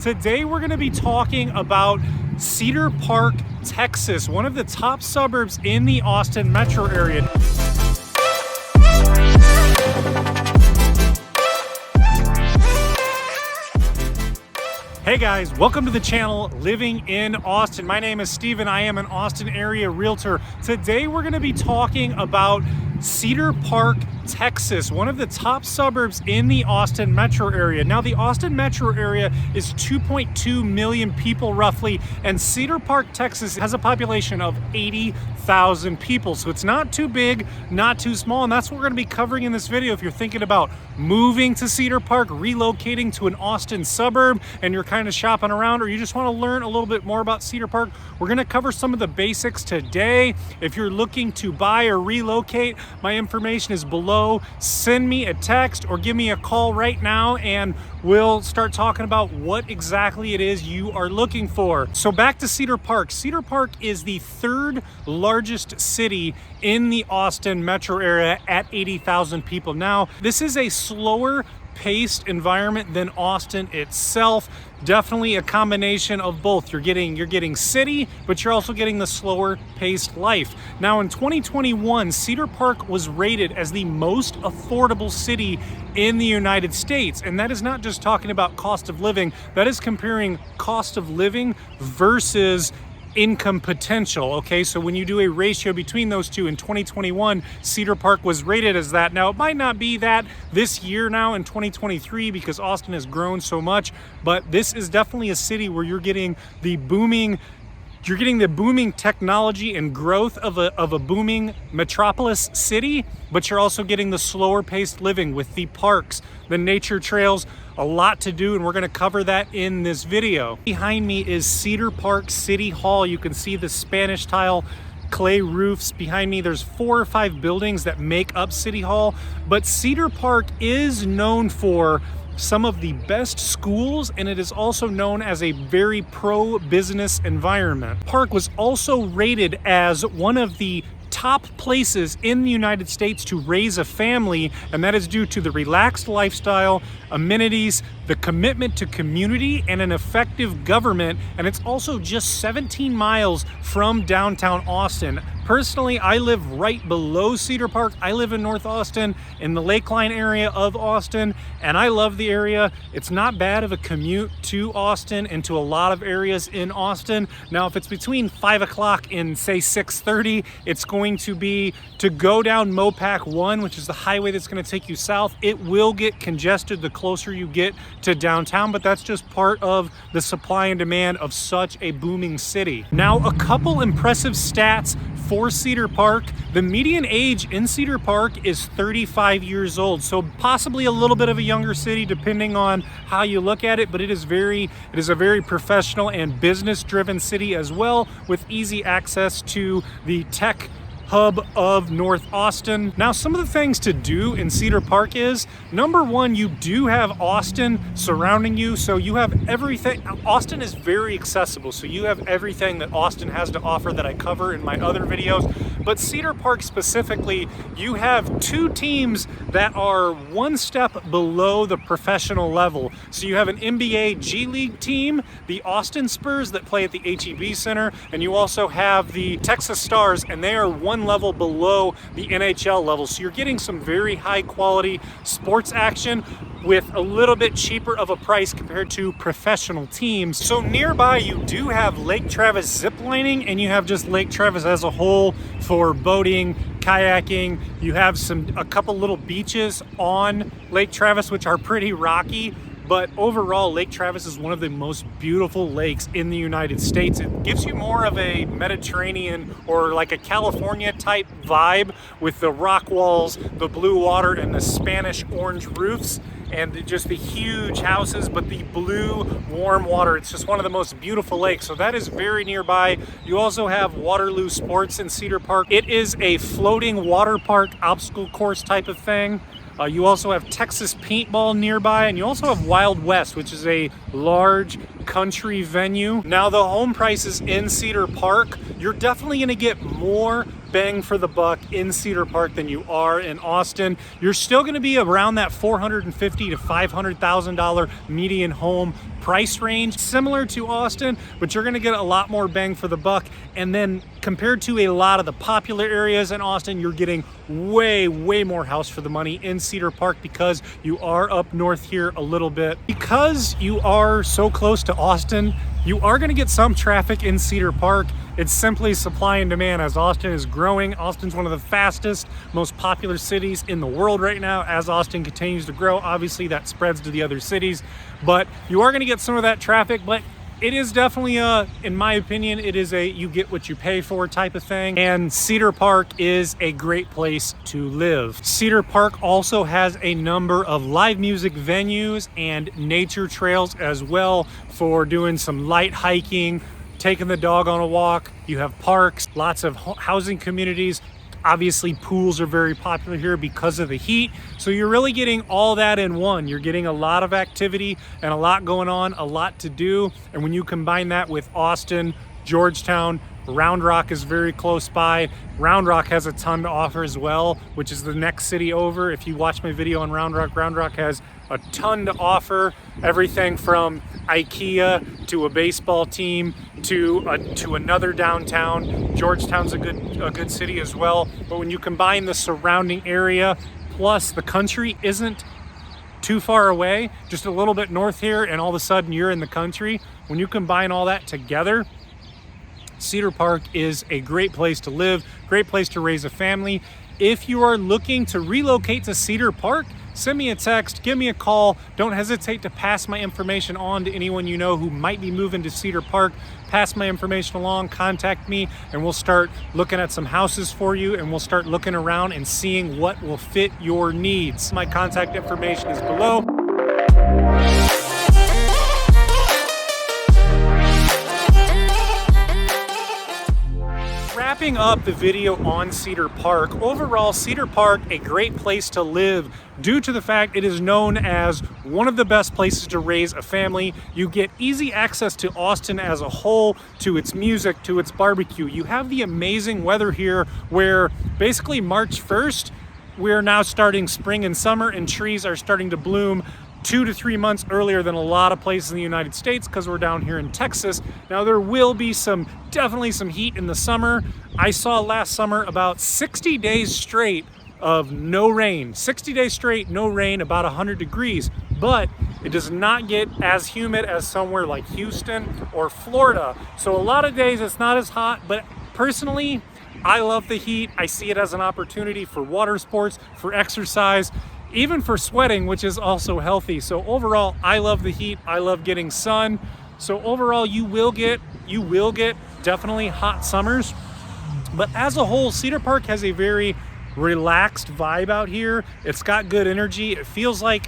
Today we're going to be talking about Cedar Park, Texas, one of the top suburbs in the Austin metro area. Hey guys, welcome to the channel Living in Austin. My name is Steven. I am an Austin area realtor. Today we're going to be talking about Cedar Park, Texas, one of the top suburbs in the Austin metro area. Now, the Austin metro area is 2.2 million people roughly, and Cedar Park, Texas has a population of 80,000 people. So it's not too big, not too small, and that's what we're going to be covering in this video. If you're thinking about moving to Cedar Park, relocating to an Austin suburb, and you're kind of shopping around, or you just want to learn a little bit more about Cedar Park, we're going to cover some of the basics today. If you're looking to buy or relocate, my information is below. Send me a text or give me a call right now and we'll start talking about what exactly it is you are looking for. So back to Cedar Park. Cedar Park is the third largest city in the Austin metro area at 80,000 people. Now, this is a slower paced environment than Austin itself. Definitely a combination of both. You're getting city, but you're also getting the slower paced life. Now in 2021, Cedar Park was rated as the most affordable city in the United States. And that is not just talking about cost of living, that is comparing cost of living versus income potential. Okay, so when you do a ratio between those two, in 2021 Cedar Park was rated as that. Now it might not be that this year now in 2023 because Austin has grown so much, but this is definitely a city where you're getting the booming technology and growth of a booming metropolis city, but you're also getting the slower paced living with the parks, the nature trails, a lot to do, and we're going to cover that in this video. Behind me is Cedar Park City Hall. You can see the Spanish tile clay roofs behind me. There's 4 or 5 buildings that make up City Hall, but Cedar Park is known for some of the best schools, and it is also known as a very pro-business environment. Park was also rated as one of the top places in the United States to raise a family, and that is due to the relaxed lifestyle, amenities, the commitment to community, and an effective government. And it's also just 17 miles from downtown Austin. Personally, I live right below Cedar Park. I live in North Austin in the Lakeline area of Austin, and I love the area. It's not bad of a commute to Austin and to a lot of areas in Austin. Now, if it's between 5 o'clock and say 6:30, it's going to be to go down Mopac 1, which is the highway that's going to take you south. It will get congested the closer you get to downtown, but that's just part of the supply and demand of such a booming city. Now, a couple impressive stats for Cedar Park. The median age in Cedar Park is 35 years old, so possibly a little bit of a younger city depending on how you look at it, but it is a very professional and business driven city as well, with easy access to the tech hub of North Austin. Now, some of the things to do in Cedar Park is, number one, you do have Austin surrounding you, so you have everything. Austin is very accessible, so you have everything that Austin has to offer that I cover in my other videos. But Cedar Park specifically, you have 2 teams that are one step below the professional level. So you have an NBA G League team, the Austin Spurs that play at the HEB Center, and you also have the Texas Stars, and they are one level below the NHL level. So you're getting some very high quality sports action with a little bit cheaper of a price compared to professional teams. So nearby you do have Lake Travis zip lining, and you have just Lake Travis as a whole for boating, kayaking. You have a couple little beaches on Lake Travis which are pretty rocky. But overall, Lake Travis is one of the most beautiful lakes in the United States. It gives you more of a Mediterranean or like a California type vibe with the rock walls, the blue water, and the Spanish orange roofs, and just the huge houses, but the blue warm water. It's just one of the most beautiful lakes. So that is very nearby. You also have Waterloo Sports in Cedar Park. It is a floating water park obstacle course type of thing. You also have Texas Paintball nearby, and you also have Wild West, which is a large country venue. Now, the home prices in Cedar Park, you're definitely going to get more bang for the buck in Cedar Park than you are in Austin. You're still going to be around that $450,000 to $500,000 median home price range, similar to Austin, but you're going to get a lot more bang for the buck. And then compared to a lot of the popular areas in Austin, you're getting way more house for the money in Cedar Park because you are up north here a little bit. Because you are so close to Austin, you are going to get some traffic in Cedar Park. It's simply supply and demand as Austin is growing. Austin's one of the fastest, most popular cities in the world right now. As Austin continues to grow, obviously that spreads to the other cities, but you are going to get some of that traffic. But it is definitely in my opinion, it is a you get what you pay for type of thing. And Cedar Park is a great place to live. Cedar Park also has a number of live music venues and nature trails as well for doing some light hiking, taking the dog on a walk. You have parks, lots of housing communities. Obviously, pools are very popular here because of the heat. So you're really getting all that in one. You're getting a lot of activity and a lot going on, a lot to do. And when you combine that with Austin, Georgetown, Round Rock is very close by. Round Rock has a ton to offer as well, which is the next city over. If you watch my video on Round Rock has a ton to offer. Everything from IKEA to a baseball team to another downtown. Georgetown's a good city as well. But when you combine the surrounding area plus the country isn't too far away, just a little bit north here, and all of a sudden you're in the country. When you combine all that together, Cedar Park is a great place to live, great place to raise a family. If you are looking to relocate to Cedar Park, send me a text, give me a call. Don't hesitate to pass my information on to anyone you know who might be moving to Cedar Park. Pass my information along, contact me, and we'll start looking at some houses for you, and we'll start looking around and seeing what will fit your needs. My contact information is below. Wrapping up the video on Cedar Park, overall Cedar Park, a great place to live due to the fact it is known as one of the best places to raise a family. You get easy access to Austin as a whole, to its music, to its barbecue. You have the amazing weather here where basically March 1st, we're now starting spring and summer, and trees are starting to bloom 2 to 3 months earlier than a lot of places in the United States because we're down here in Texas. Now there will be definitely some heat in the summer. I saw last summer about 60 days straight of no rain. 60 days straight, no rain, about 100 degrees. But it does not get as humid as somewhere like Houston or Florida. So a lot of days it's not as hot, but personally, I love the heat. I see it as an opportunity for water sports, for exercise, even for sweating, which is also healthy. So overall, I love the heat. I love getting sun. So overall, you will get definitely hot summers. But as a whole, Cedar Park has a very relaxed vibe out here. It's got good energy. It feels like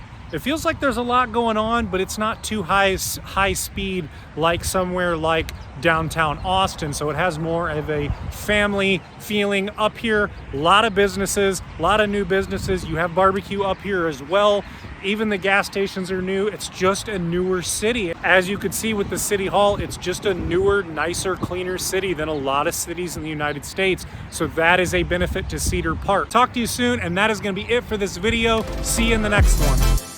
there's a lot going on, but it's not too high speed like somewhere like downtown Austin. So it has more of a family feeling up here. A lot of businesses, a lot of new businesses. You have barbecue up here as well. Even the gas stations are new. It's just a newer city. As you could see with the city hall, it's just a newer, nicer, cleaner city than a lot of cities in the United States. So that is a benefit to Cedar Park. Talk to you soon, and that is going to be it for this video. See you in the next one.